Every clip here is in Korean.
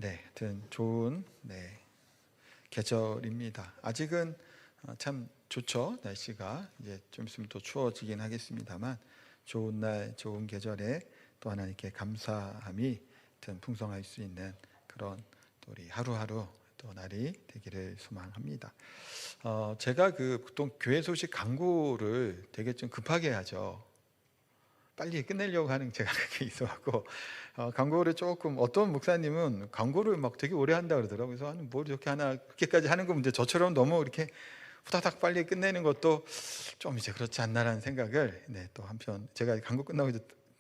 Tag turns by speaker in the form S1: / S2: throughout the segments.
S1: 하여튼 좋은 계절입니다. 아직은 참 좋죠. 날씨가 이제 좀 있으면 또 추워지긴 하겠습니다만 좋은 날, 좋은 계절에 또 하나님께 감사함이 하여튼 풍성할 수 있는 그런 또 우리 하루하루 또 날이 되기를 소망합니다. 제가 보통 교회 소식 광고를 되게 좀 급하게 하죠. 빨리 끝내려고 하는 제가 그게 있어갖고 광고를 조금, 어떤 목사님은 광고를 막 되게 오래 한다 그러더라고요. 그래서 뭘 이렇게 하나, 그렇게까지 하는 건, 근데 저처럼 너무 이렇게 후다닥 빨리 끝내는 것도 좀 이제 그렇지 않나라는 생각을 또 한편, 제가 광고 끝나고 이제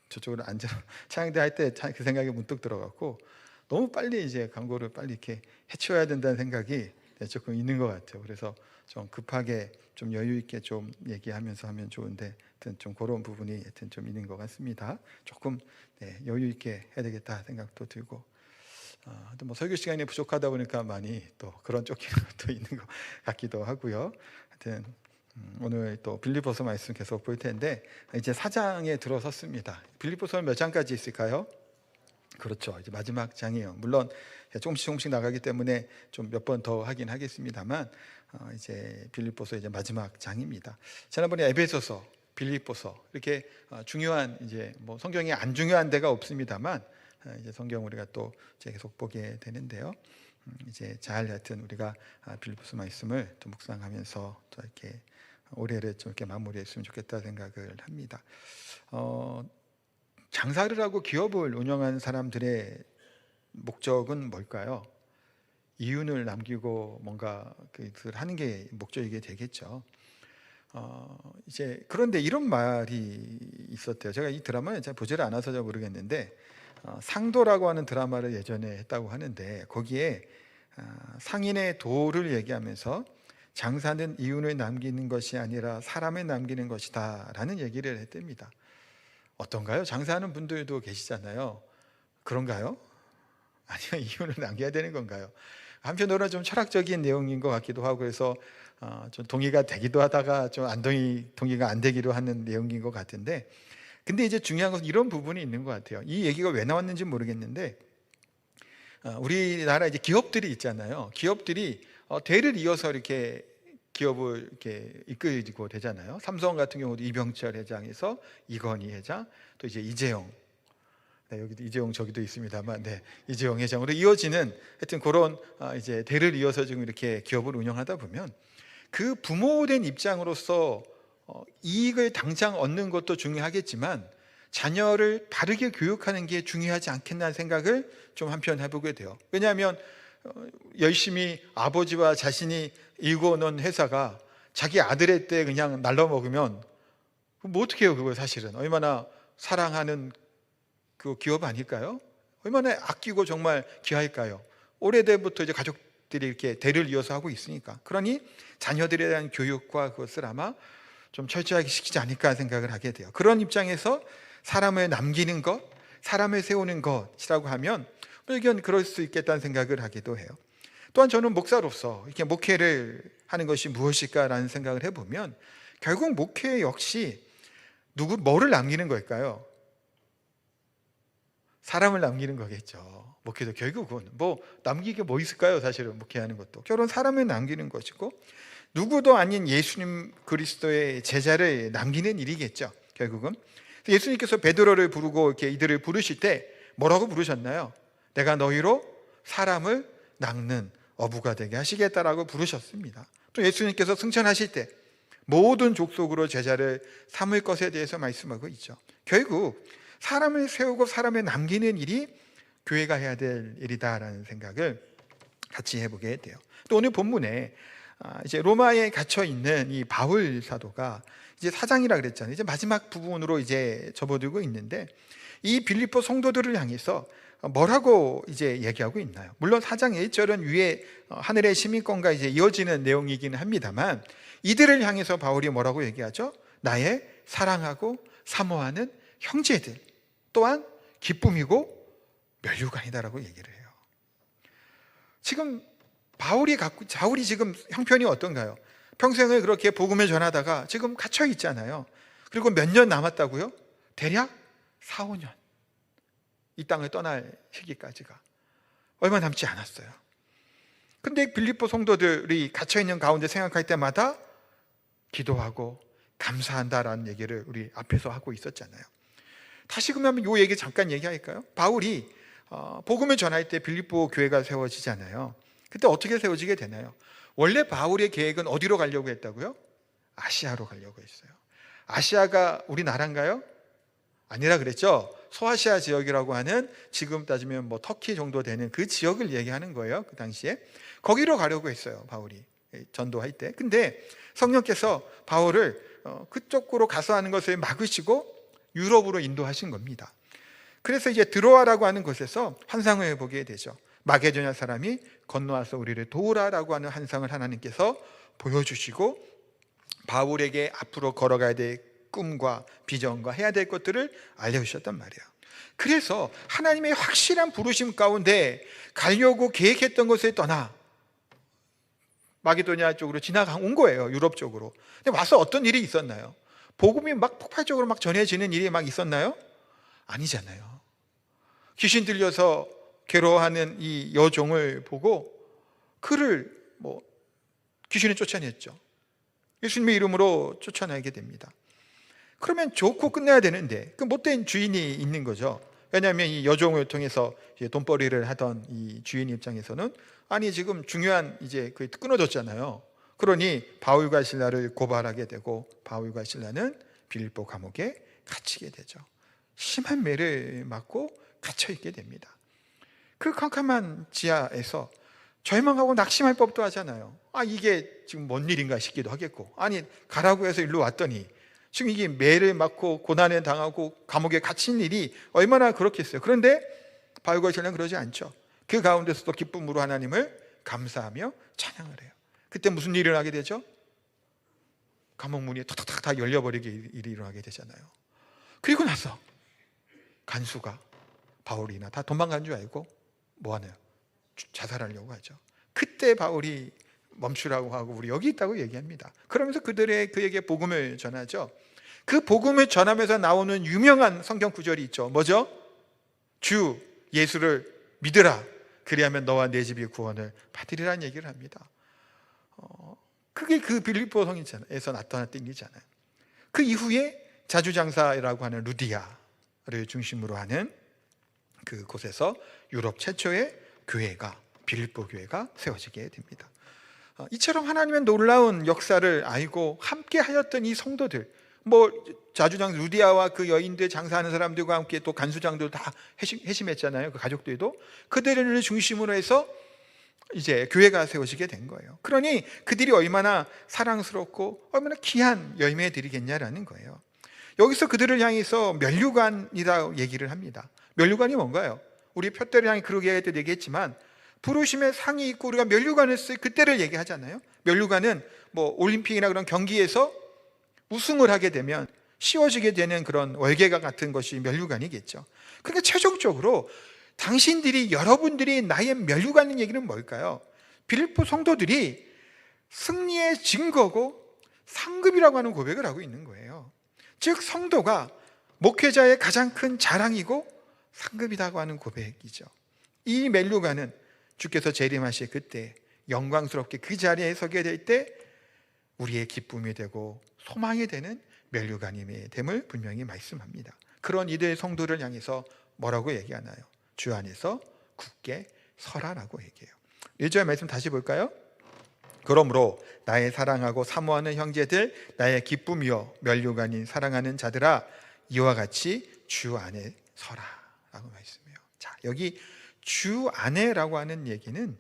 S1: 저쪽으로 앉아 찬양대 할 때 그 생각이 문득 들어갖고 너무 빨리 이제 광고를 빨리 이렇게 해치워야 된다는 생각이 조금 있는 것 같아요. 그래서 좀 급하게 좀 여유 있게 좀 얘기하면서 하면 좋은데, 하여튼 좀 그런 부분이 하여튼 좀 있는 것 같습니다. 조금 여유 있게 해야 되겠다 생각도 들고, 또 뭐 설교 시간이 부족하다 보니까 많이 또 그런 쫓기는 것도 있는 것 같기도 하고요. 하여튼 오늘 또 빌립보서 말씀 계속 볼 텐데, 이제 4장에 들어섰습니다. 빌립보서는 몇 장까지 있을까요? 그렇죠, 이제 마지막 장이에요. 물론 조금씩 나가기 때문에 좀 몇 번 더 하긴 하겠습니다만 이제 빌립보서 이제 마지막 장입니다. 지난번에 에베소서, 빌립보서 이렇게 중요한, 이제 뭐 성경에 안 중요한 데가 없습니다만 이제 성경 우리가 또 이제 계속 보게 되는데요. 이제 잘 하여튼 우리가 빌립보서 말씀을 또 묵상하면서 또 이렇게 올해를 좀 이렇게 마무리했으면 좋겠다 생각을 합니다. 장사를 하고 기업을 운영하는 사람들의 목적은 뭘까요? 이윤을 남기고 뭔가 그걸 하는 게 목적이게 되겠죠. 이제 그런데 이런 말이 있었대요. 제가 이 드라마를 잘 보지를 않아서 잘 모르겠는데, 상도라고 하는 드라마를 예전에 했다고 하는데, 거기에 상인의 도를 얘기하면서 장사는 이윤을 남기는 것이 아니라 사람을 남기는 것이다 라는 얘기를 했답니다. 어떤가요? 장사하는 분들도 계시잖아요. 그런가요? 아니면 이윤을 남겨야 되는 건가요? 한편으로는 좀 철학적인 내용인 것 같기도 하고, 그래서 좀 동의가 되기도 하다가 좀 동의가 안 되기도 하는 내용인 것 같은데, 근데 이제 중요한 것은 이런 부분이 있는 것 같아요. 이 얘기가 왜 나왔는지 모르겠는데, 우리나라 이제 기업들이 있잖아요. 기업들이 대를 이어서 이렇게 기업을 이렇게 이끌고 되잖아요. 삼성 같은 경우도 이병철 회장에서 이건희 회장, 또 이제 이재용, 여기도 이재용 저기도 있습니다만, 이재용 회장으로 이어지는 하여튼 그런 이제 대를 이어서 지금 이렇게 기업을 운영하다 보면, 그 부모된 입장으로서 이익을 당장 얻는 것도 중요하겠지만 자녀를 바르게 교육하는 게 중요하지 않겠나는 생각을 좀 한편 해보게 돼요. 왜냐하면 열심히 아버지와 자신이 일궈놓은 회사가 자기 아들의 때 그냥 날라먹으면 뭐 어떻게 해요? 그걸 사실은 얼마나 사랑하는 그 기업 아닐까요? 얼마나 아끼고 정말 귀할까요? 오래전부터 이제 가족들이 이렇게 대를 이어서 하고 있으니까. 그러니 자녀들에 대한 교육과 그것을 아마 좀 철저하게 시키지 않을까 생각을 하게 돼요. 그런 입장에서 사람을 남기는 것, 사람을 세우는 것이라고 하면 의견 그럴 수 있겠다는 생각을 하기도 해요. 또한 저는 목사로서 이렇게 목회를 하는 것이 무엇일까라는 생각을 해보면, 결국 목회 역시 뭐를 남기는 걸까요? 사람을 남기는 거겠죠. 목회도 결국은 뭐 남기게 뭐 있을까요? 사실은 목회하는 것도 결혼 사람을 남기는 것이고, 누구도 아닌 예수님 그리스도의 제자를 남기는 일이겠죠. 결국은 예수님께서 베드로를 부르고 이렇게 이들을 부르실 때 뭐라고 부르셨나요? 내가 너희로 사람을 낚는 어부가 되게 하시겠다라고 부르셨습니다. 또 예수님께서 승천하실 때 모든 족속으로 제자를 삼을 것에 대해서 말씀하고 있죠. 결국 사람을 세우고 사람을 남기는 일이 교회가 해야 될 일이다라는 생각을 같이 해보게 돼요. 또 오늘 본문에 이제 로마에 갇혀 있는 이 바울 사도가 이제 4장이라 그랬잖아요. 이제 마지막 부분으로 이제 접어들고 있는데, 이 빌립보 성도들을 향해서 뭐라고 이제 얘기하고 있나요? 물론 4장 1절은 위에 하늘의 시민권과 이제 이어지는 내용이긴 합니다만, 이들을 향해서 바울이 뭐라고 얘기하죠? 나의 사랑하고 사모하는 형제들, 또한 기쁨이고 면류관이다라고 얘기를 해요. 지금 바울이 지금 형편이 어떤가요? 평생을 그렇게 복음을 전하다가 지금 갇혀 있잖아요. 그리고 몇 년 남았다고요? 대략 4, 5년. 이 땅을 떠날 시기까지가 얼마 남지 않았어요. 근데 빌립보 성도들이 갇혀있는 가운데 생각할 때마다 기도하고 감사한다라는 얘기를 우리 앞에서 하고 있었잖아요. 다시금 한번 이 얘기 잠깐 얘기할까요? 바울이 복음을 전할 때 빌립보 교회가 세워지잖아요. 그때 어떻게 세워지게 되나요? 원래 바울의 계획은 어디로 가려고 했다고요? 아시아로 가려고 했어요. 아시아가 우리나라인가요? 아니라 그랬죠. 소아시아 지역이라고 하는, 지금 따지면 뭐 터키 정도 되는 그 지역을 얘기하는 거예요. 그 당시에 거기로 가려고 했어요, 바울이 전도할 때. 근데 성령께서 바울을 그쪽으로 가서 하는 것을 막으시고 유럽으로 인도하신 겁니다. 그래서 이제 드로아라고 하는 곳에서 환상을 보게 되죠. 마게도냐 사람이 건너와서 우리를 도우라라고 하는 환상을 하나님께서 보여주시고 바울에게 앞으로 걸어가야 될 꿈과 비전과 해야 될 것들을 알려주셨단 말이에요. 그래서 하나님의 확실한 부르심 가운데 가려고 계획했던 것을 떠나 마게도냐 쪽으로 지나간 거예요. 유럽 쪽으로. 근데 와서 어떤 일이 있었나요? 복음이 막 폭발적으로 막 전해지는 일이 막 있었나요? 아니잖아요. 귀신 들려서 괴로워하는 이 여종을 보고 그를 귀신을 쫓아냈죠. 예수님의 이름으로 쫓아내게 됩니다. 그러면 좋고 끝내야 되는데 그 못된 주인이 있는 거죠. 왜냐하면 이 여종을 통해서 돈벌이를 하던 이 주인 입장에서는 아니 지금 중요한 이제 그 끊어졌잖아요. 그러니 바울과 실라를 고발하게 되고 바울과 실라는 빌립보 감옥에 갇히게 되죠. 심한 매를 맞고 갇혀 있게 됩니다. 그 캄캄한 지하에서 절망하고 낙심할 법도 하잖아요. 이게 지금 뭔 일인가 싶기도 하겠고, 아니 가라고 해서 일로 왔더니 지금 이게 매를 맞고 고난에 당하고 감옥에 갇힌 일이 얼마나 그렇겠어요. 그런데 바울과 실라는 그러지 않죠. 그 가운데서도 기쁨으로 하나님을 감사하며 찬양을 해요. 그때 무슨 일이 일어나게 되죠? 감옥 문이 탁탁탁 다 열려버리게 일이 일어나게 되잖아요. 그리고 나서 간수가 바울이나 다 도망간 줄 알고 뭐 하나요? 자살하려고 하죠. 그때 바울이 멈추라고 하고 우리 여기 있다고 얘기합니다. 그러면서 그에게 복음을 전하죠. 그 복음을 전하면서 나오는 유명한 성경 구절이 있죠. 뭐죠? 주 예수를 믿으라. 그리하면 너와 내 집이 구원을 받으리라는 얘기를 합니다. 그게 그 빌립보 성에서 나타났던 일이잖아요. 그 이후에 자주장사라고 하는 루디아를 중심으로 하는 그곳에서 유럽 최초의 교회가, 빌립보 교회가 세워지게 됩니다. 이처럼 하나님의 놀라운 역사를 알고 함께 하였던 이 성도들, 자주장 루디아와 그 여인들 장사하는 사람들과 함께 또 간수장들 다 회심했잖아요. 그 가족들도 그들을 중심으로 해서 이제 교회가 세워지게 된 거예요. 그러니 그들이 얼마나 사랑스럽고 얼마나 귀한 열매들이겠냐라는 거예요. 여기서 그들을 향해서 면류관이라고 얘기를 합니다. 면류관이 뭔가요? 우리 표대를 향해 그러게 얘기했지만 부르심의 상이 있고 우리가 면류관을 쓸 그때를 얘기하잖아요. 면류관은 올림픽이나 그런 경기에서 우승을 하게 되면 씌워지게 되는 그런 월계가 같은 것이 면류관이겠죠. 그러니까 최종적으로 여러분들이 나의 면류관인 얘기는 뭘까요? 빌립보 성도들이 승리의 증거고 상급이라고 하는 고백을 하고 있는 거예요. 즉 성도가 목회자의 가장 큰 자랑이고 상급이라고 하는 고백이죠. 이 면류관은 주께서 재림하실 그때 영광스럽게 그 자리에 서게 될 때 우리의 기쁨이 되고 소망이 되는 면류관임의 됨을 분명히 말씀합니다. 그런 이들 성도를 향해서 뭐라고 얘기하나요? 주 안에서 굳게 서라라고 얘기해요. 1절 말씀 다시 볼까요? 그러므로 나의 사랑하고 사모하는 형제들, 나의 기쁨이여 면류관인 사랑하는 자들아, 이와 같이 주 안에 서라 라고 말씀해요. 자, 여기 주 안에라고 하는 얘기는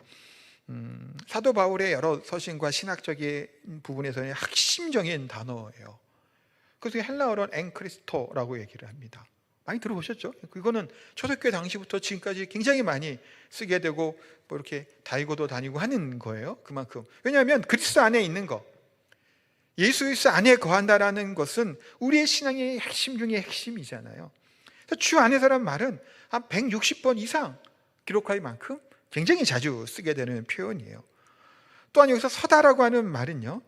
S1: 사도 바울의 여러 서신과 신학적인 부분에서의 핵심적인 단어예요. 그래서 헬라어로는 엔크리스토라고 얘기를 합니다. 많이 들어보셨죠? 이거는 초대교회 당시부터 지금까지 굉장히 많이 쓰게 되고 이렇게 달고도 다니고 하는 거예요. 그만큼. 왜냐하면 그리스도 안에 있는 거, 예수 그리스도 안에 거한다라는 것은 우리의 신앙의 핵심 중의 핵심이잖아요. 그래서 주 안에서란 말은 한 160번 이상 기록할 만큼 굉장히 자주 쓰게 되는 표현이에요. 또한 여기서 서다라고 하는 말은요,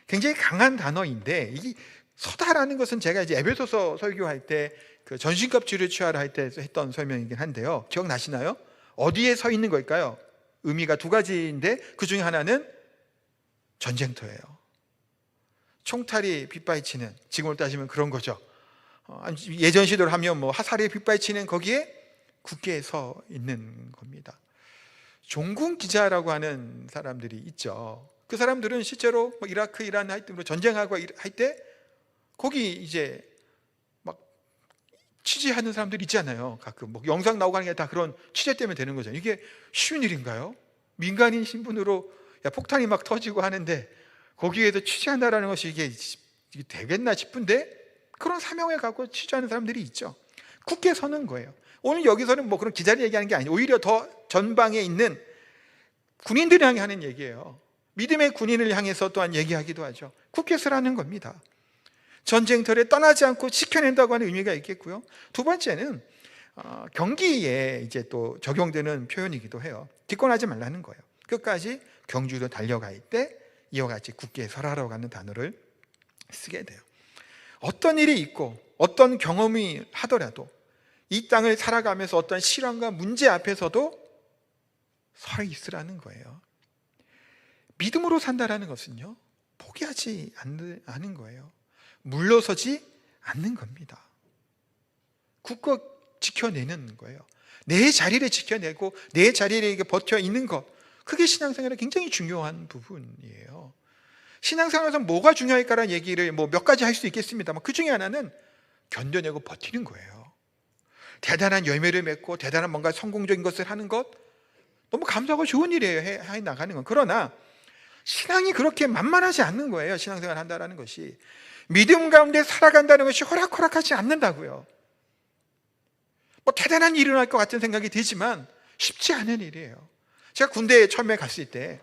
S1: 굉장히 강한 단어인데, 이 서다라는 것은 제가 이제 에베소서 설교할 때 그 전신갑주를 취하라 할 때 했던 설명이긴 한데요. 기억나시나요? 어디에 서 있는 걸까요? 의미가 두 가지인데 그 중에 하나는 전쟁터예요. 총탈이 빗발치는, 지금으로 따지면 그런 거죠. 예전 시대로 하면 뭐 화살이 빗발치는 거기에 굳게 서 있는 겁니다. 종군 기자라고 하는 사람들이 있죠. 그 사람들은 실제로 뭐 이라크, 이란 할 때 전쟁하고 할 때 거기 이제 막 취재하는 사람들 있잖아요. 가끔 뭐 영상 나오고 하는 게 다 그런 취재 때문에 되는 거죠. 이게 쉬운 일인가요? 민간인 신분으로 폭탄이 막 터지고 하는데 거기에서 취재한다라는 것이 이게 되겠나 싶은데 그런 사명을 갖고 취재하는 사람들이 있죠. 굳게 서는 거예요. 오늘 여기서는 뭐 그런 기자를 얘기하는 게 아니에요. 오히려 더 전방에 있는 군인들을 향해 하는 얘기예요. 믿음의 군인을 향해서 또한 얘기하기도 하죠. 굳게 서라는 겁니다. 전쟁터에 떠나지 않고 지켜낸다고 하는 의미가 있겠고요. 두 번째는 경기에 이제 또 적용되는 표현이기도 해요. 기권하지 말라는 거예요. 끝까지 경주로 달려갈 때 이와 같이 굳게 서라라고 하는 단어를 쓰게 돼요. 어떤 일이 있고 어떤 경험이 하더라도 이 땅을 살아가면서 어떤 시련과 문제 앞에서도 서 있으라는 거예요. 믿음으로 산다라는 것은요, 포기하지 않는 거예요. 물러서지 않는 겁니다. 굳게 지켜내는 거예요. 내 자리를 지켜내고 내 자리를 버텨 있는 것, 그게 신앙생활에 굉장히 중요한 부분이에요. 신앙생활에서 뭐가 중요할까라는 얘기를 뭐 몇 가지 할 수 있겠습니다만 그 중에 하나는 견뎌내고 버티는 거예요. 대단한 열매를 맺고 대단한 뭔가 성공적인 것을 하는 것, 너무 감사하고 좋은 일이에요. 해 나가는 건. 그러나 신앙이 그렇게 만만하지 않는 거예요. 신앙생활 한다는 것이. 믿음 가운데 살아간다는 것이 호락호락하지 않는다고요. 뭐 대단한 일이 일어날 것 같은 생각이 들지만 쉽지 않은 일이에요. 제가 군대에 처음에 갔을 때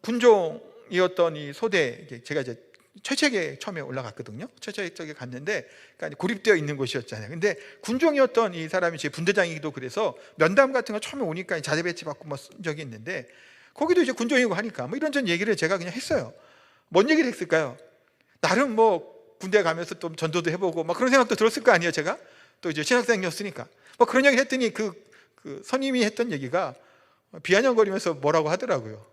S1: 군종이었던 이 소대, 제가 이제 철책에 처음에 올라갔거든요. 철책에 갔는데 그러니까 고립되어 있는 곳이었잖아요. 근데 군종이었던 이 사람이 제 분대장이기도 그래서 면담 같은 거 처음에 오니까 자대 배치 받고 뭐 쓴 적이 있는데 거기도 이제 군종이고 하니까 뭐 이런저런 얘기를 제가 그냥 했어요. 뭔 얘기를 했을까요? 나름 뭐 군대 가면서 또 전도도 해보고 막 그런 생각도 들었을 거 아니에요. 제가 또 이제 신학생이었으니까 뭐 그런 얘기를 했더니 그 선임이 했던 얘기가 비아냥거리면서 뭐라고 하더라고요.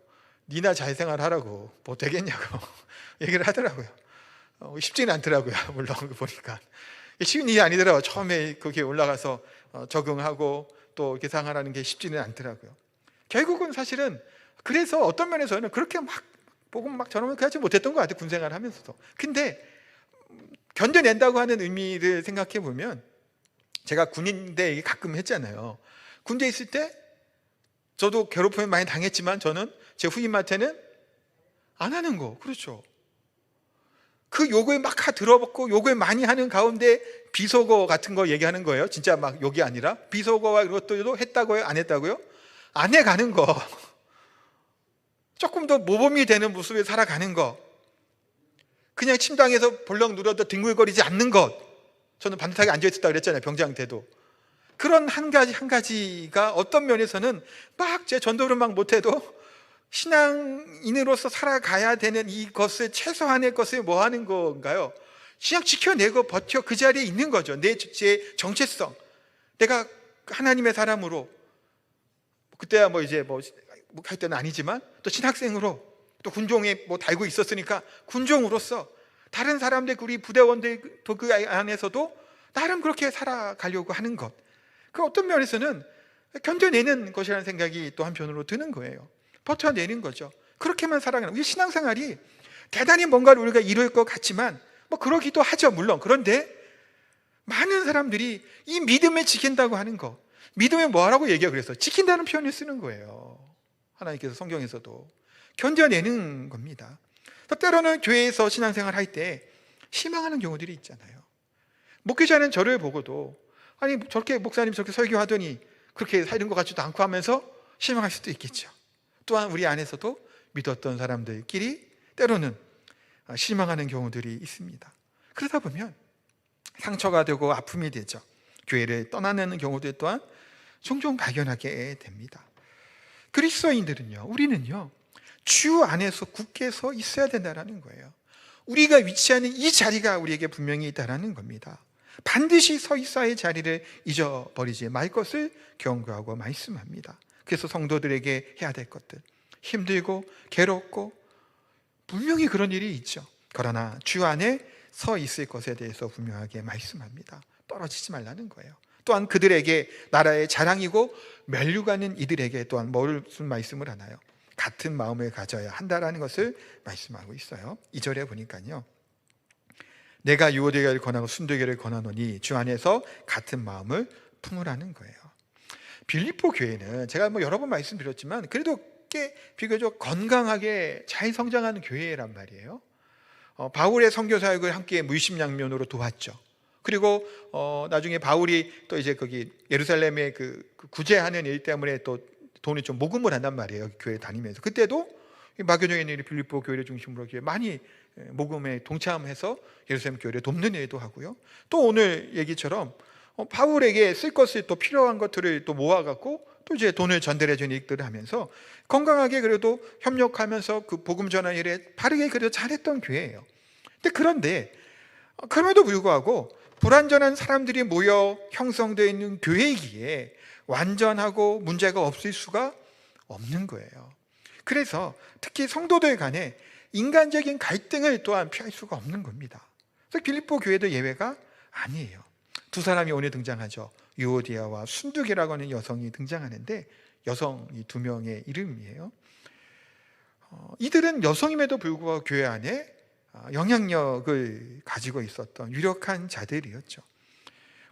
S1: 니나 잘 생활하라고 뭐 되겠냐고 얘기를 하더라고요. 쉽지는 않더라고요. 물론 보니까 쉬운 일이 아니더라고요. 처음에 거기에 올라가서 적응하고 또 이렇게 생활하는 게 쉽지는 않더라고요. 결국은 사실은 그래서 어떤 면에서는 그렇게 막 보고 막 저놈은 그렇지 못했던 것 같아요. 군생활을 하면서도. 근데 견뎌낸다고 하는 의미를 생각해 보면 제가 군인대 가끔 했잖아요. 군대에 있을 때 저도 괴롭힘을 많이 당했지만 저는 제 후임한테는 안 하는 거. 그렇죠. 그 욕을 막 들어먹고 욕을 많이 하는 가운데 비속어 같은 거 얘기하는 거예요. 진짜 막 욕이 아니라 비속어와 이것도 했다고요? 안 했다고요? 안 해가는 거. 조금 더 모범이 되는 모습에 살아가는 거. 그냥 침당해서 벌렁 누워도 뒹굴거리지 않는 것. 저는 반듯하게 앉아있었다고 그랬잖아요. 병장 때도. 그런 한 가지가 어떤 면에서는 막 제 전도를 막 못해도 신앙인으로서 살아가야 되는 이것을 최소한의 것을 뭐 하는 건가요? 그냥 지켜내고 버텨 그 자리에 있는 거죠. 제 정체성. 내가 하나님의 사람으로, 그때야 뭐 이제 뭐 할 때는 아니지만 또 신학생으로 또 군종에 뭐 달고 있었으니까 군종으로서 다른 사람들, 우리 부대원들 그 안에서도 나름 그렇게 살아가려고 하는 것. 그 어떤 면에서는 견뎌내는 것이라는 생각이 또 한편으로 드는 거예요. 버텨내는 거죠. 그렇게만 살아가는. 우리 신앙생활이 대단히 뭔가를 우리가 이룰 것 같지만 뭐 그러기도 하죠. 물론. 그런데 많은 사람들이 이 믿음을 지킨다고 하는 거, 믿음을 뭐라고 얘기하고 그래서 지킨다는 표현을 쓰는 거예요. 하나님께서 성경에서도 견뎌내는 겁니다. 또 때로는 교회에서 신앙생활 할 때 실망하는 경우들이 있잖아요. 목회자는 저를 보고도 아니 저렇게 목사님 저렇게 설교하더니 그렇게 사는 것 같지도 않고 하면서 실망할 수도 있겠죠. 또한 우리 안에서도 믿었던 사람들끼리 때로는 실망하는 경우들이 있습니다. 그러다 보면 상처가 되고 아픔이 되죠. 교회를 떠나는 경우들 또한 종종 발견하게 됩니다. 그리스도인들은요, 우리는요, 주 안에서 굳게 서 있어야 된다는 거예요. 우리가 위치하는 이 자리가 우리에게 분명히 있다는 겁니다. 반드시 서 있어야의 자리를 잊어버리지 말 것을 경고하고 말씀합니다. 그래서 성도들에게 해야 될 것들, 힘들고 괴롭고 분명히 그런 일이 있죠. 그러나 주 안에 서 있을 것에 대해서 분명하게 말씀합니다. 떨어지지 말라는 거예요. 또한 그들에게 나라의 자랑이고 멸류관인 이들에게 또한 무슨 말씀을 하나요? 같은 마음을 가져야 한다라는 것을 말씀하고 있어요. 2절에 보니까요, 내가 유오되기를 권하고 순도기를 권하노니 주 안에서 같은 마음을 품으라는 거예요. 빌립보 교회는 제가 여러 번 말씀드렸지만 그래도 꽤 비교적 건강하게 잘 성장하는 교회란 말이에요. 바울의 선교 사역을 함께 물심양면으로 도왔죠. 그리고 나중에 바울이 또 이제 거기 예루살렘에 그 구제하는 일 때문에 또 돈을 좀 모금을 한단 말이에요. 교회 다니면서. 그때도 마게도에 있는 빌립보 교회를 중심으로 많이 모금에 동참해서 예루살렘 교회를 돕는 일도 하고요. 또 오늘 얘기처럼 바울에게 쓸 것을 또 필요한 것들을 또 모아갖고 또 이제 돈을 전달해 주는 일들을 하면서 건강하게 그래도 협력하면서 그 복음 전환 일에 바르게 그래도 잘했던 교회예요. 그런데 그럼에도 불구하고 불완전한 사람들이 모여 형성되어 있는 교회이기에 완전하고 문제가 없을 수가 없는 거예요. 그래서 특히 성도들 간에 인간적인 갈등을 또한 피할 수가 없는 겁니다. 그래서 빌립보 교회도 예외가 아니에요. 두 사람이 오늘 등장하죠. 유오디아와 순두기라고 하는 여성이 등장하는데 여성 이 두 명의 이름이에요. 이들은 여성임에도 불구하고 교회 안에 영향력을 가지고 있었던 유력한 자들이었죠.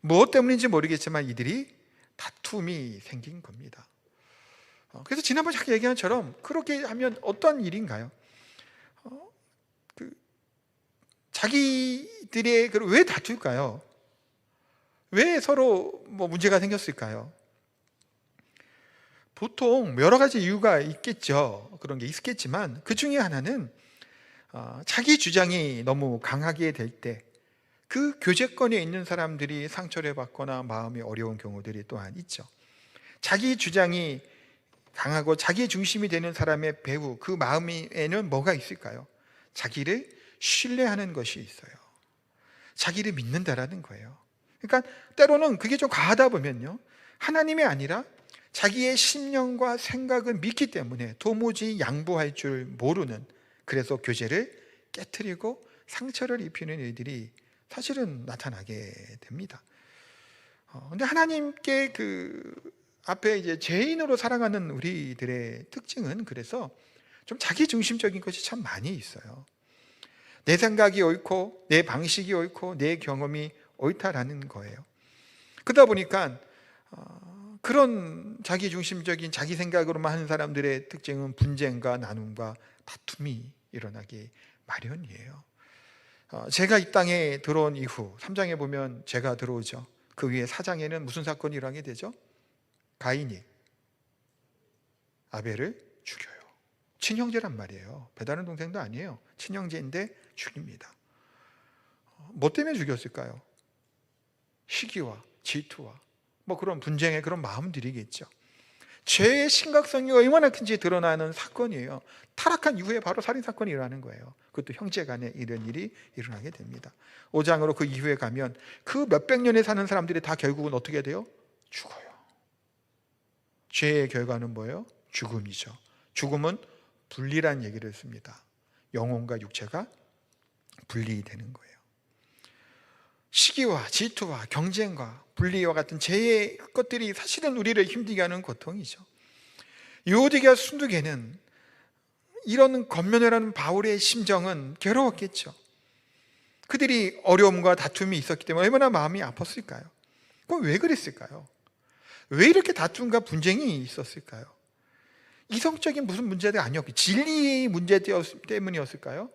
S1: 무엇 때문인지 모르겠지만 이들이 다툼이 생긴 겁니다. 그래서 지난번 잠깐 얘기한 것처럼 그렇게 하면 어떤 일인가요? 자기들의 왜 다툴까요? 왜 서로 문제가 생겼을까요? 보통 여러 가지 이유가 있겠죠. 그런 게 있겠지만 그 중에 하나는 자기 주장이 너무 강하게 될 때 그 교제권에 있는 사람들이 상처를 받거나 마음이 어려운 경우들이 또한 있죠. 자기 주장이 강하고 자기 중심이 되는 사람의 배후 그 마음에는 뭐가 있을까요? 자기를 신뢰하는 것이 있어요. 자기를 믿는다라는 거예요. 그러니까 때로는 그게 좀 과하다 보면요, 하나님이 아니라 자기의 심령과 생각을 믿기 때문에 도무지 양보할 줄 모르는, 그래서 교제를 깨트리고 상처를 입히는 일들이 사실은 나타나게 됩니다. 근데 하나님께 앞에 이제 죄인으로 살아가는 우리들의 특징은 그래서 좀 자기 중심적인 것이 참 많이 있어요. 내 생각이 옳고 내 방식이 옳고 내 경험이 옳다라는 거예요. 그러다 보니까 그런 자기 중심적인 자기 생각으로만 하는 사람들의 특징은 분쟁과 나눔과 다툼이 일어나기 마련이에요. 제가 이 땅에 들어온 이후 3장에 보면 제가 들어오죠. 그 위에 4장에는 무슨 사건이 일어나게 되죠? 가인이 아벨을 죽여요. 친형제란 말이에요. 배다른 동생도 아니에요. 친형제인데 죽입니다. 뭐 때문에 죽였을까요? 시기와 질투와 그런 분쟁의 그런 마음들이겠죠. 죄의 심각성이 얼마나 큰지 드러나는 사건이에요. 타락한 이후에 바로 살인사건이 일어나는 거예요. 그것도 형제 간에 이런 일이 일어나게 됩니다. 5장으로 그 이후에 가면 그 몇백 년에 사는 사람들이 다 결국은 어떻게 돼요? 죽어요. 죄의 결과는 뭐예요? 죽음이죠. 죽음은 분리란 얘기를 씁니다. 영혼과 육체가 분리되는 거예요. 시기와 질투와 경쟁과 분리와 같은 죄의 것들이 사실은 우리를 힘들게 하는 고통이죠. 유오디게와 순두개는 이런 겉면이라는 바울의 심정은 괴로웠겠죠. 그들이 어려움과 다툼이 있었기 때문에 얼마나 마음이 아팠을까요? 그럼 왜 그랬을까요? 왜 이렇게 다툼과 분쟁이 있었을까요? 이성적인 무슨 문제도 아니었고 진리의 문제 때문이었을까요?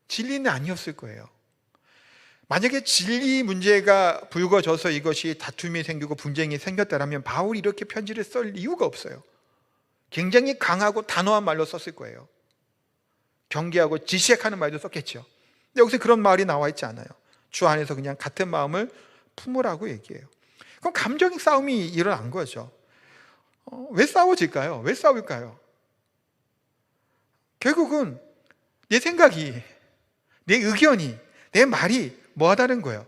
S1: 진리는 아니었을 거예요. 만약에 진리 문제가 불거져서 이것이 다툼이 생기고 분쟁이 생겼다면 바울이 이렇게 편지를 쓸 이유가 없어요. 굉장히 강하고 단호한 말로 썼을 거예요. 경계하고 질색하는 말도 썼겠죠. 근데 여기서 그런 말이 나와 있지 않아요. 주 안에서 그냥 같은 마음을 품으라고 얘기해요. 그럼 감정의 싸움이 일어난 거죠. 왜 싸워질까요? 왜 싸울까요? 결국은 내 생각이, 내 의견이, 내 말이 뭐하다는 거예요.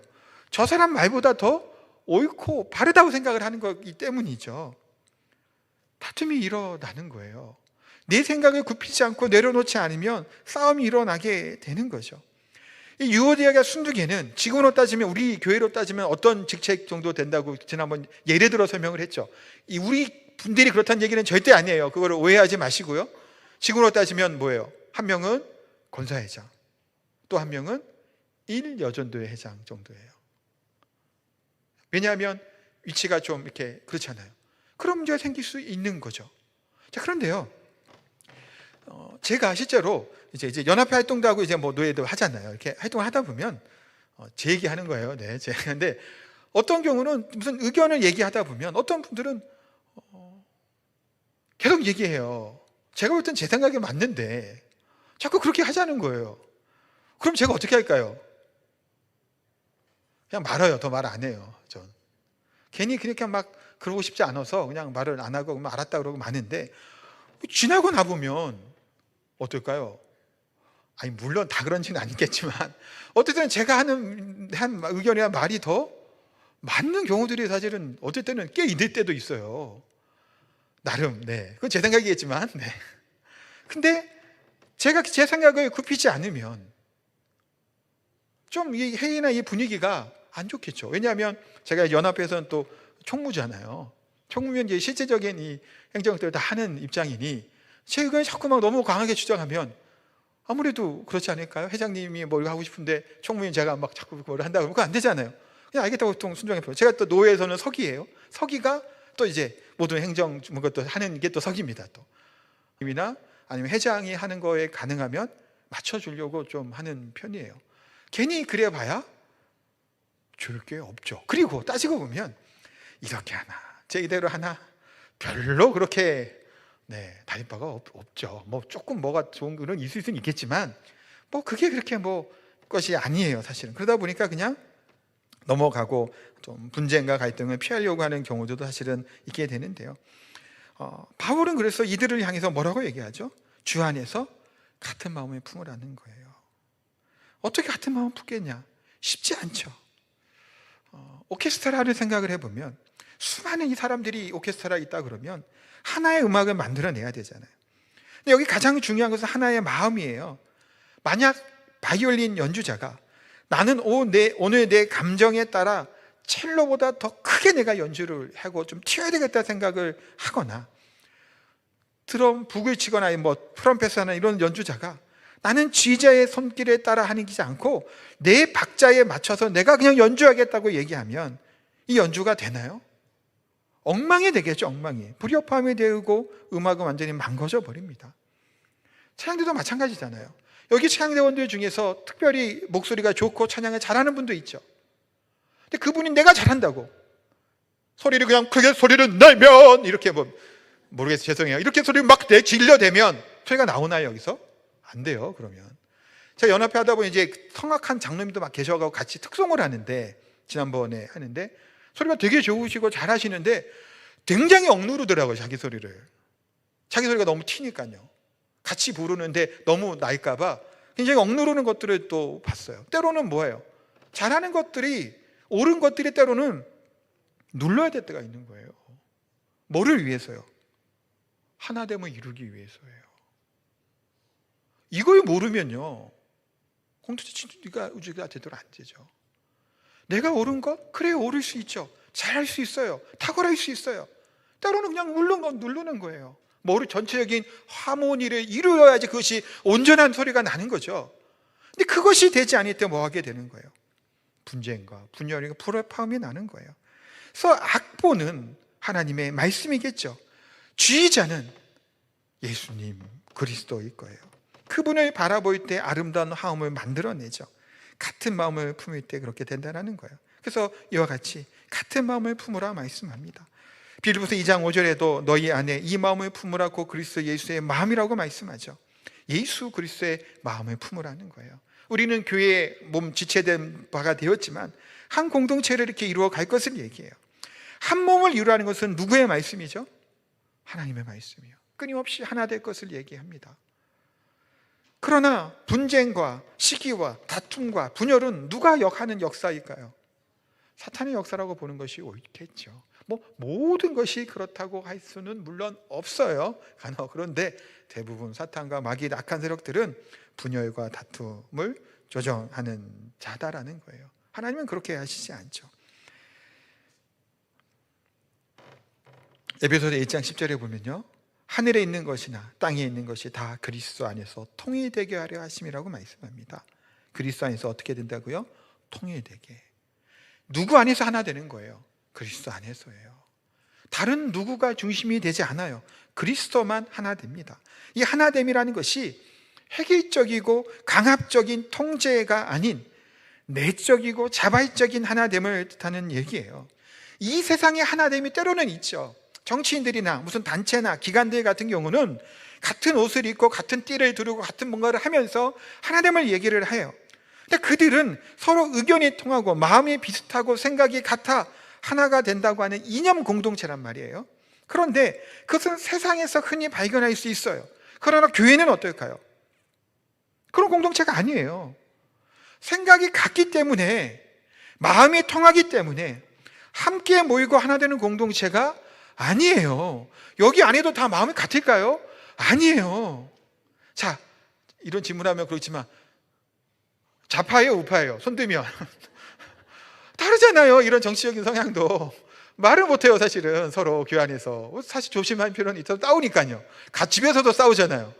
S1: 저 사람 말보다 더 옳고 바르다고 생각을 하는 거기 때문이죠. 다툼이 일어나는 거예요. 내 생각을 굽히지 않고 내려놓지 않으면 싸움이 일어나게 되는 거죠. 이 유오디아가 순두개는 지금으로 따지면, 우리 교회로 따지면 어떤 직책 정도 된다고 지난번 예를 들어 설명을 했죠. 우리 분들이 그렇다는 얘기는 절대 아니에요. 그걸 오해하지 마시고요. 지금으로 따지면 뭐예요? 한 명은 권사회장, 또 한 명은 1여전도회 회장 정도예요. 왜냐하면 위치가 좀 이렇게 그렇잖아요. 그런 문제가 생길 수 있는 거죠. 자, 그런데요, 제가 실제로 이제 연합회 활동도 하고 이제 뭐 노예도 하잖아요. 이렇게 활동을 하다 보면 제 얘기하는 거예요. 네, 제가. 근데 어떤 경우는 무슨 의견을 얘기하다 보면 어떤 분들은 계속 얘기해요. 제가 볼 땐 제 생각이 맞는데 자꾸 그렇게 하자는 거예요. 그럼 제가 어떻게 할까요? 그냥 말아요. 더 말 안 해요. 전 괜히 그렇게 막 그러고 싶지 않아서 그냥 말을 안 하고 알았다 그러고 마는데, 지나고 나보면 어떨까요? 아니, 물론 다 그런지는 아니겠지만 어쨌든 제가 한 의견이나 말이 더 맞는 경우들이 사실은 어떨 때는 꽤 있을 때도 있어요. 나름. 네, 그건 제 생각이겠지만. 네. 근데 제가 제 생각을 굽히지 않으면 좀 이 회의나 이 분위기가 안 좋겠죠. 왜냐하면 제가 연합회에서는 또 총무잖아요. 총무면 이제 실제적인 이 행정들을 다 하는 입장이니 제 의견을 자꾸 막 너무 강하게 주장하면 아무래도 그렇지 않을까요? 회장님이 뭘 하고 싶은데 총무인 제가 막 자꾸 뭘 한다고 그러면 그거 안 되잖아요. 그냥 알겠다고 보통 순종해요. 제가 또 노회에서는 서기예요. 서기가 또 이제 모든 행정 것도 하는 게 또 서기입니다. 또 이나 아니면 회장이 하는 거에 가능하면 맞춰주려고 좀 하는 편이에요. 괜히 그래봐야 좋을 게 없죠. 그리고 따지고 보면 이렇게 하나 제 이대로 하나 별로 그렇게 다닐 바가 없죠. 뭐 조금 뭐가 좋은 그런 있을 수는 있겠지만 뭐 그게 그렇게 뭐 것이 아니에요, 사실은. 그러다 보니까 그냥 넘어가고 좀 분쟁과 갈등을 피하려고 하는 경우도 사실은 있게 되는데요. 바울은 그래서 이들을 향해서 뭐라고 얘기하죠? 주 안에서 같은 마음을 품으라는 거예요. 어떻게 같은 마음을 품겠냐? 쉽지 않죠. 오케스트라를 생각을 해보면 수많은 이 사람들이 오케스트라에 있다 그러면 하나의 음악을 만들어내야 되잖아요. 근데 여기 가장 중요한 것은 하나의 마음이에요. 만약 바이올린 연주자가 나는 오늘 내 감정에 따라 첼로보다 더 크게 내가 연주를 하고 좀 튀어야 되겠다 생각을 하거나, 드럼 북을 치거나 뭐 트럼펫을 하는 이런 연주자가 나는 지휘자의 손길에 따라 하는 게 않고 내 박자에 맞춰서 내가 그냥 연주하겠다고 얘기하면 이 연주가 되나요? 엉망이 되겠죠. 엉망이. 불협화음이 되고 음악은 완전히 망가져 버립니다. 찬양대도 마찬가지잖아요. 여기 찬양대원들 중에서 특별히 목소리가 좋고 찬양을 잘하는 분도 있죠. 근데 그분이 내가 잘한다고 소리를 그냥 크게 소리를 내면 이렇게 뭐 모르겠어요. 죄송해요. 이렇게 소리를 막 질러대면 소리가 나오나요? 여기서? 안 돼요. 그러면 제가 연합회 하다 보니 이제 성악한 장로님도 막 계셔가지고 같이 특송을 하는데, 지난번에 하는데 소리가 되게 좋으시고 잘하시는데 굉장히 억누르더라고요. 자기 소리를. 자기 소리가 너무 튀니까요. 같이 부르는데 너무 날까봐 굉장히 억누르는 것들을 또 봤어요. 때로는 뭐예요? 잘하는 것들이, 옳은 것들이 때로는 눌러야 될 때가 있는 거예요. 뭐를 위해서요? 하나됨을 이루기 위해서예요. 이걸 모르면요, 공동체 친구가 우주가 제대로 안 되죠. 내가 옳은 것? 그래, 옳을 수 있죠. 잘할 수 있어요. 탁월할 수 있어요. 때로는 그냥 누르는 거예요. 뭐를 전체적인 하모니를 이루어야지 그것이 온전한 소리가 나는 거죠. 근데 그것이 되지 않을 때 뭐 하게 되는 거예요? 분쟁과 분열과 불협화음이 나는 거예요. 그래서 악보는 하나님의 말씀이겠죠. 지휘자는 예수님 그리스도일 거예요. 그분을 바라볼 때 아름다운 화음을 만들어내죠. 같은 마음을 품을 때 그렇게 된다는 거예요. 그래서 이와 같이 같은 마음을 품으라 말씀합니다. 빌립보서 2장 5절에도 너희 안에 이 마음을 품으라고 그리스도 예수의 마음이라고 말씀하죠. 예수 그리스도의 마음을 품으라는 거예요. 우리는 교회의 몸 지체된 바가 되었지만 한 공동체를 이렇게 이루어 갈 것을 얘기해요. 한 몸을 이루라는 것은 누구의 말씀이죠? 하나님의 말씀이요. 끊임없이 하나 될 것을 얘기합니다. 그러나 분쟁과 시기와 다툼과 분열은 누가 하는 역사일까요? 사탄의 역사라고 보는 것이 옳겠죠. 모든 것이 그렇다고 할 수는 물론 없어요. 그런데 대부분 사탄과 마귀의 악한 세력들은 분열과 다툼을 조정하는 자다라는 거예요. 하나님은 그렇게 하시지 않죠. 에베소서 1장 10절에 보면요, 하늘에 있는 것이나 땅에 있는 것이 다 그리스도 안에서 통일되게 하려 하심이라고 말씀합니다. 그리스도 안에서 어떻게 된다고요? 통일되게. 누구 안에서 하나 되는 거예요? 그리스도 안에서예요. 다른 누구가 중심이 되지 않아요. 그리스도만 하나 됩니다. 이 하나됨이라는 것이 획일적이고 강압적인 통제가 아닌 내적이고 자발적인 하나됨을 뜻하는 얘기예요. 이 세상의 하나됨이 때로는 있죠. 정치인들이나 무슨 단체나 기관들 같은 경우는 같은 옷을 입고 같은 띠를 두르고 같은 뭔가를 하면서 하나됨을 얘기를 해요. 근데 그들은 서로 의견이 통하고 마음이 비슷하고 생각이 같아 하나가 된다고 하는 이념 공동체란 말이에요. 그런데 그것은 세상에서 흔히 발견할 수 있어요. 그러나 교회는 어떨까요? 그런 공동체가 아니에요. 생각이 같기 때문에, 마음이 통하기 때문에 함께 모이고 하나 되는 공동체가 아니에요. 여기 안에도 다 마음이 같을까요? 아니에요. 자, 이런 질문하면 그렇지만 좌파예요, 우파예요? 손 들면 다르잖아요. 이런 정치적인 성향도 말을 못해요. 사실은 서로 교회 안에서 사실 조심할 필요는 있어서 싸우니까요. 집에서도 싸우잖아요.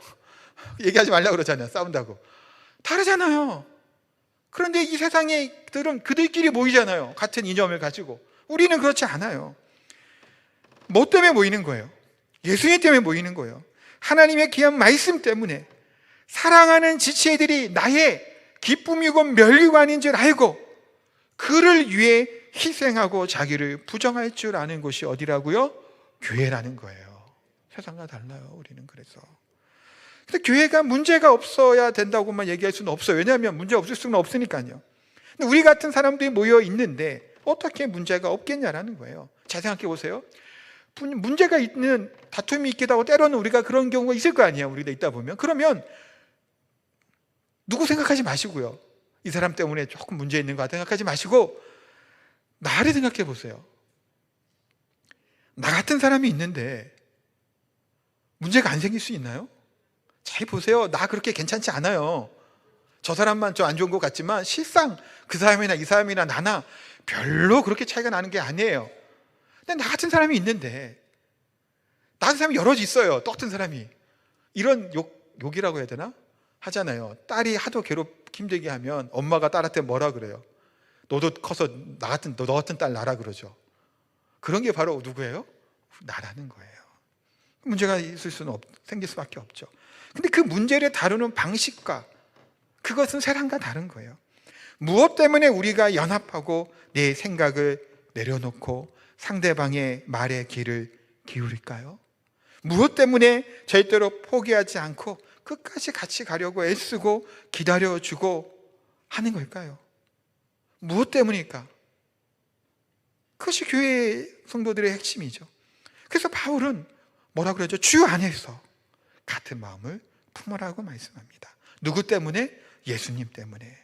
S1: 얘기하지 말라고 그러잖아요. 싸운다고. 다르잖아요. 그런데 이 세상의 들은 그들끼리 모이잖아요. 같은 이념을 가지고. 우리는 그렇지 않아요. 뭐 때문에 모이는 거예요? 예수님 때문에 모이는 거예요. 하나님의 귀한 말씀 때문에. 사랑하는 지체들이 나의 기쁨이고 멸류관인 줄 알고 그를 위해 희생하고 자기를 부정할 줄 아는 곳이 어디라고요? 교회라는 거예요. 세상과 달라요. 우리는 그래서. 근데 교회가 문제가 없어야 된다고만 얘기할 수는 없어요. 왜냐하면 문제 없을 수는 없으니까요. 근데 우리 같은 사람들이 모여 있는데 어떻게 문제가 없겠냐라는 거예요. 잘 생각해 보세요. 문제가 있는, 다툼이 있기도 하고 때로는 우리가 그런 경우가 있을 거 아니에요. 우리가 있다 보면. 그러면 누구 생각하지 마시고요. 이 사람 때문에 조금 문제 있는 거 생각하지 마시고 나를 생각해 보세요. 나 같은 사람이 있는데 문제가 안 생길 수 있나요? 잘 보세요. 나 그렇게 괜찮지 않아요. 저 사람만 좀 안 좋은 것 같지만 실상 그 사람이나 이 사람이나 나나 별로 그렇게 차이가 나는 게 아니에요. 근데 나 같은 사람이 있는데, 나 같은 사람이 여럿 있어요. 똑같은 사람이. 이런 욕이라고 해야 되나? 하잖아요. 딸이 하도 힘들게 하면 엄마가 딸한테 뭐라 그래요? 너도 커서 너 같은 딸 낳아라 그러죠. 그런 게 바로 누구예요? 나라는 거예요. 문제가 생길 수밖에 없죠. 근데 그 문제를 다루는 방식과 그것은 세상과 다른 거예요. 무엇 때문에 우리가 연합하고 내 생각을 내려놓고 상대방의 말에 귀를 기울일까요? 무엇 때문에 절대로 포기하지 않고 끝까지 같이 가려고 애쓰고 기다려주고 하는 걸까요? 무엇 때문일까? 그것이 교회 성도들의 핵심이죠. 그래서 바울은 뭐라 그러죠? 주 안에서 같은 마음을 품으라고 말씀합니다. 누구 때문에? 예수님 때문에.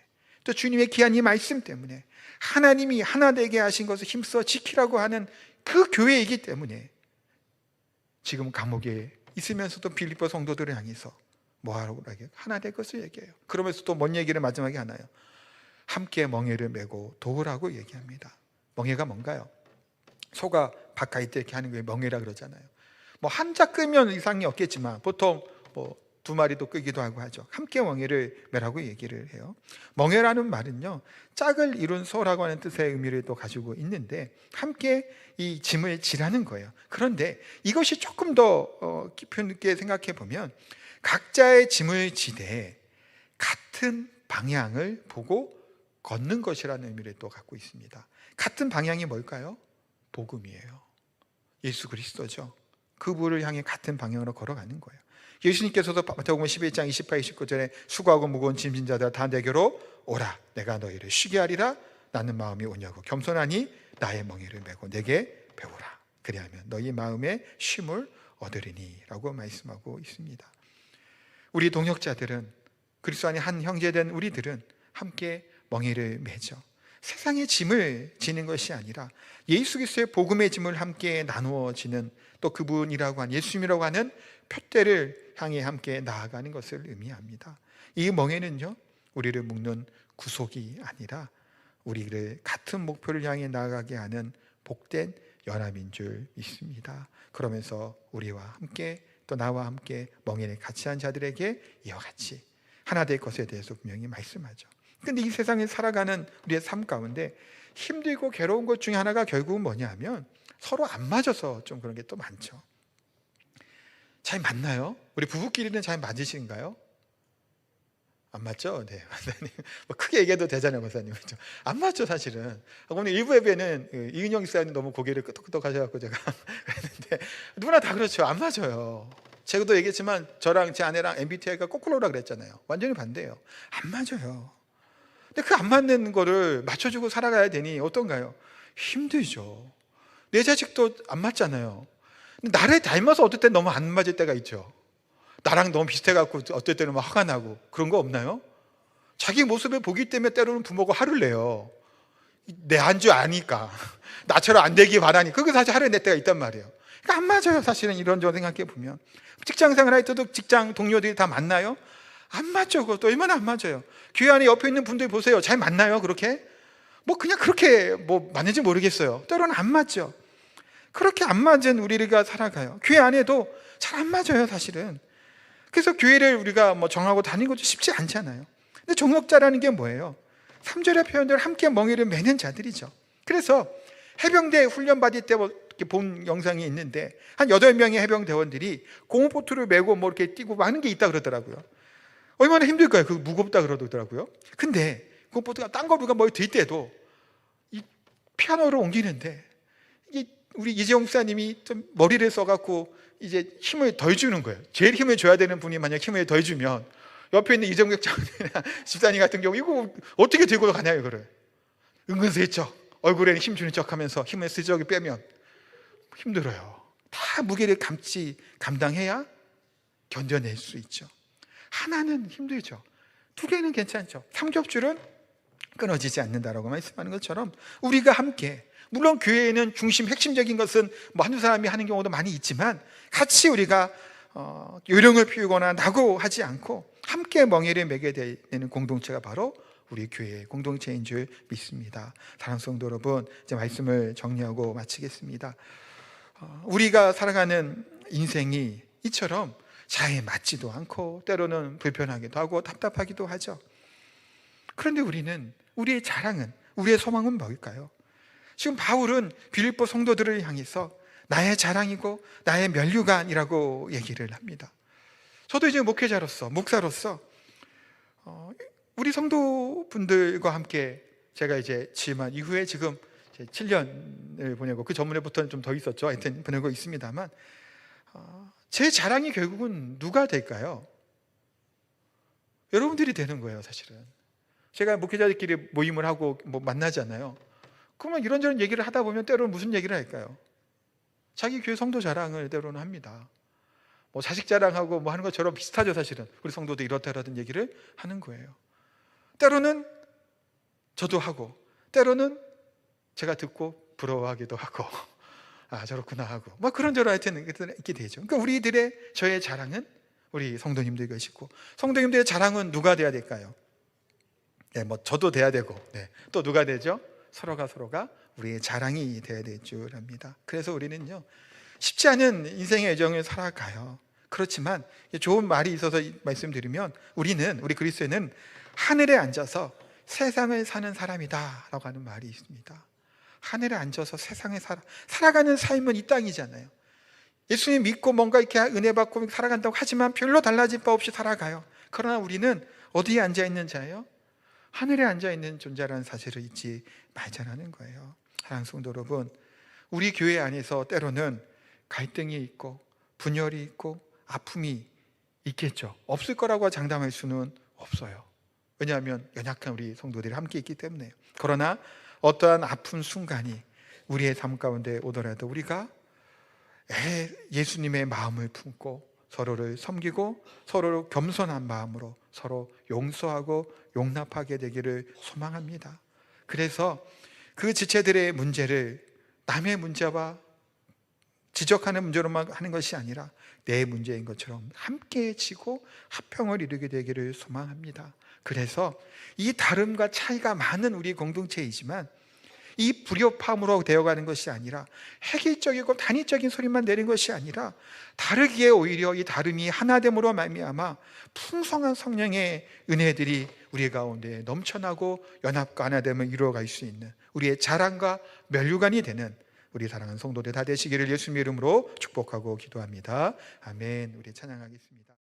S1: 또 주님의 귀한 이 말씀 때문에, 하나님이 하나 되게 하신 것을 힘써 지키라고 하는 그 교회이기 때문에 지금 감옥에 있으면서도 빌립보 성도들을 향해서 뭐하라고 얘기해요? 하나 될 것을 얘기해요. 그러면서 또 뭔 얘기를 마지막에 하나요? 함께 멍에를 메고 도우라고 얘기합니다. 멍에가 뭔가요? 소가 바깥에 이렇게 하는 게 멍에라 그러잖아요. 한자 끄면 이상이 없겠지만 보통 2마리도 끄기도 하고 하죠. 함께 멍에를 메라고 얘기를 해요. 멍에라는 말은요, 짝을 이룬 소라고 하는 뜻의 의미를 또 가지고 있는데 함께 이 짐을 지라는 거예요. 그런데 이것이 조금 더 깊이 있게 생각해 보면 각자의 짐을 지되 같은 방향을 보고 걷는 것이라는 의미를 또 갖고 있습니다. 같은 방향이 뭘까요? 복음이에요. 예수 그리스도죠. 그분을 향해 같은 방향으로 걸어가는 거예요. 예수님께서도 마태복음 11장 28, 29절에 수고하고 무거운 짐진 자들 다 내게로 오라. 내가 너희를 쉬게 하리라. 나는 마음이 온유하고 겸손하니 나의 멍에를 메고 내게 배우라. 그리하면 너희 마음에 쉼을 얻으리니 라고 말씀하고 있습니다. 우리 동역자들은, 그리스도 안에 한 형제된 우리들은 함께 멍에를 매죠. 세상의 짐을 지는 것이 아니라 예수 그리스도의 복음의 짐을 함께 나누어지는, 또 그분이라고 하는, 예수님이라고 하는 표대를 향해 함께 나아가는 것을 의미합니다. 이 멍에는요, 우리를 묶는 구속이 아니라 우리를 같은 목표를 향해 나아가게 하는 복된 연합인 줄 믿습니다. 그러면서 우리와 함께, 또 나와 함께 멍에를 같이 한 자들에게 이와 같이 하나 될 것에 대해서 분명히 말씀하죠. 근데 이 세상에 살아가는 우리의 삶 가운데 힘들고 괴로운 것 중에 하나가 결국은 뭐냐 하면 서로 안 맞아서 좀 그런 게 또 많죠. 잘 맞나요? 우리 부부끼리는 잘 맞으신가요? 안 맞죠? 네, 목사님. 뭐 크게 얘기해도 되잖아요, 목사님. 그렇죠? 안 맞죠, 사실은. 오늘 일부 예배는 이은영 집사님 너무 고개를 끄덕끄덕 하셔갖고 제가 그랬는데, 누구나 다 그렇죠. 안 맞아요. 제가도 얘기했지만 저랑 제 아내랑 MBTI가 거꾸로라 그랬잖아요. 완전히 반대예요. 안 맞아요. 근데 그 안 맞는 거를 맞춰주고 살아가야 되니 어떤가요? 힘들죠. 내 자식도 안 맞잖아요. 근데 나를 닮아서 어떨 때 너무 안 맞을 때가 있죠. 나랑 너무 비슷해갖고 어떨 때는 막 화가 나고 그런 거 없나요? 자기 모습을 보기 때문에 때로는 부모가 화를 내요. 내 안주 아니까 나처럼 안 되기 바라니. 그거 사실 화를 낼 때가 있단 말이에요. 그러니까 안 맞아요. 사실은 이런저런 생각해 보면 직장 생활할 때도 직장 동료들이 다 만나요? 안 맞죠. 그것도 얼마나 안 맞아요. 교회 안에 옆에 있는 분들 보세요. 잘 만나요? 그렇게? 뭐 그냥 그렇게 뭐 맞는지 모르겠어요. 때로는 안 맞죠. 그렇게 안 맞은 우리가 살아가요. 교회 안에도 잘 안 맞아요, 사실은. 그래서 교회를 우리가 뭐 정하고 다니는 것도 쉽지 않잖아요. 근데 정력자라는 게 뭐예요? 3절의 표현대로 함께 멍에를 매는 자들이죠. 그래서 해병대 훈련 받을 때 이렇게 본 영상이 있는데 한 8명의 해병대원들이 고무보트를 메고 뭐 이렇게 뛰고 많은 게 있다 그러더라고요. 얼마나 힘들까요? 그 무겁다 그러더라고요. 근데 고무보트가 딴 거부가 뭐 될 때도 이 피아노를 옮기는데 이게 우리 이재용 목사님이 좀 머리를 써갖고 이제 힘을 덜 주는 거예요. 제일 힘을 줘야 되는 분이 만약 힘을 덜 주면 옆에 있는 이정국 장로나 집사님 같은 경우 이거 어떻게 들고 가냐고 이거를. 은근슬쩍 얼굴에는 힘 주는 척하면서 힘을 슬쩍 빼면 힘들어요. 다 무게를 감당해야 견뎌낼 수 있죠. 하나는 힘들죠. 2개는 괜찮죠. 삼겹줄은 끊어지지 않는다라고 말씀하는 것처럼 우리가 함께, 물론 교회에는 중심 핵심적인 것은 뭐 한두 사람이 하는 경우도 많이 있지만 같이 우리가 요령을 피우거나 낙오하지 않고 함께 멍에를 매게 되는 공동체가 바로 우리 교회의 공동체인 줄 믿습니다. 사랑하는 성도 여러분, 이제 말씀을 정리하고 마치겠습니다. 우리가 살아가는 인생이 이처럼 잘 맞지도 않고 때로는 불편하기도 하고 답답하기도 하죠. 그런데 우리의 자랑은, 우리의 소망은 뭘까요? 지금 바울은 빌립보 성도들을 향해서 나의 자랑이고 나의 면류관이라고 얘기를 합니다. 저도 이제 목회자로서, 목사로서 우리 성도분들과 함께 제가 이제 취임한 이후에 지금 7년을 보내고, 그 전문에부터는 좀 더 있었죠. 하여튼 보내고 있습니다만 제 자랑이 결국은 누가 될까요? 여러분들이 되는 거예요, 사실은. 제가 목회자들끼리 모임을 하고 뭐 만나잖아요. 그러면 이런저런 얘기를 하다 보면 때로는 무슨 얘기를 할까요? 자기 교회 성도 자랑을 때로는 합니다. 뭐 자식 자랑하고 뭐 하는 것처럼 비슷하죠, 사실은. 우리 성도도 이렇다라는 얘기를 하는 거예요. 때로는 저도 하고, 때로는 제가 듣고 부러워하기도 하고, 아 저렇구나 하고, 뭐 그런저런 하여튼 있게 되죠. 그러니까 우리들의 저의 자랑은 우리 성도님들 것이고, 성도님들의 자랑은 누가 돼야 될까요? 네, 뭐 저도 돼야 되고, 네, 또 누가 되죠? 서로가 우리의 자랑이 되어야 될 줄 압니다. 그래서 우리는요, 쉽지 않은 인생의 여정을 살아가요. 그렇지만 좋은 말이 있어서 말씀드리면, 우리 그리스도인은 하늘에 앉아서 세상을 사는 사람이다 라고 하는 말이 있습니다. 하늘에 앉아서 세상을 살아가는 삶은 이 땅이잖아요. 예수님 믿고 뭔가 이렇게 은혜 받고 살아간다고 하지만 별로 달라질 바 없이 살아가요. 그러나 우리는 어디에 앉아있는 자예요? 하늘에 앉아있는 존재라는 사실을 잊지 말자라는 거예요. 사랑하는 성도 여러분, 우리 교회 안에서 때로는 갈등이 있고 분열이 있고 아픔이 있겠죠. 없을 거라고 장담할 수는 없어요. 왜냐하면 연약한 우리 성도들이 함께 있기 때문에요. 그러나 어떠한 아픈 순간이 우리의 삶 가운데 오더라도 우리가 예수님의 마음을 품고 서로를 섬기고 서로를 겸손한 마음으로 서로 용서하고 용납하게 되기를 소망합니다. 그래서 그 지체들의 문제를 남의 문제와 지적하는 문제로만 하는 것이 아니라 내 문제인 것처럼 함께 지고 화평을 이루게 되기를 소망합니다. 그래서 이 다름과 차이가 많은 우리 공동체이지만 이 불협화음으로 되어가는 것이 아니라 획일적이고 단위적인 소리만 내는 것이 아니라 다르기에 오히려 이 다름이 하나됨으로 말미암아 풍성한 성령의 은혜들이 우리 가운데 넘쳐나고 연합과 하나됨을 이루어갈 수 있는 우리의 자랑과 면류관이 되는 우리 사랑하는 성도들 다 되시기를 예수님의 이름으로 축복하고 기도합니다. 아멘. 우리 찬양하겠습니다.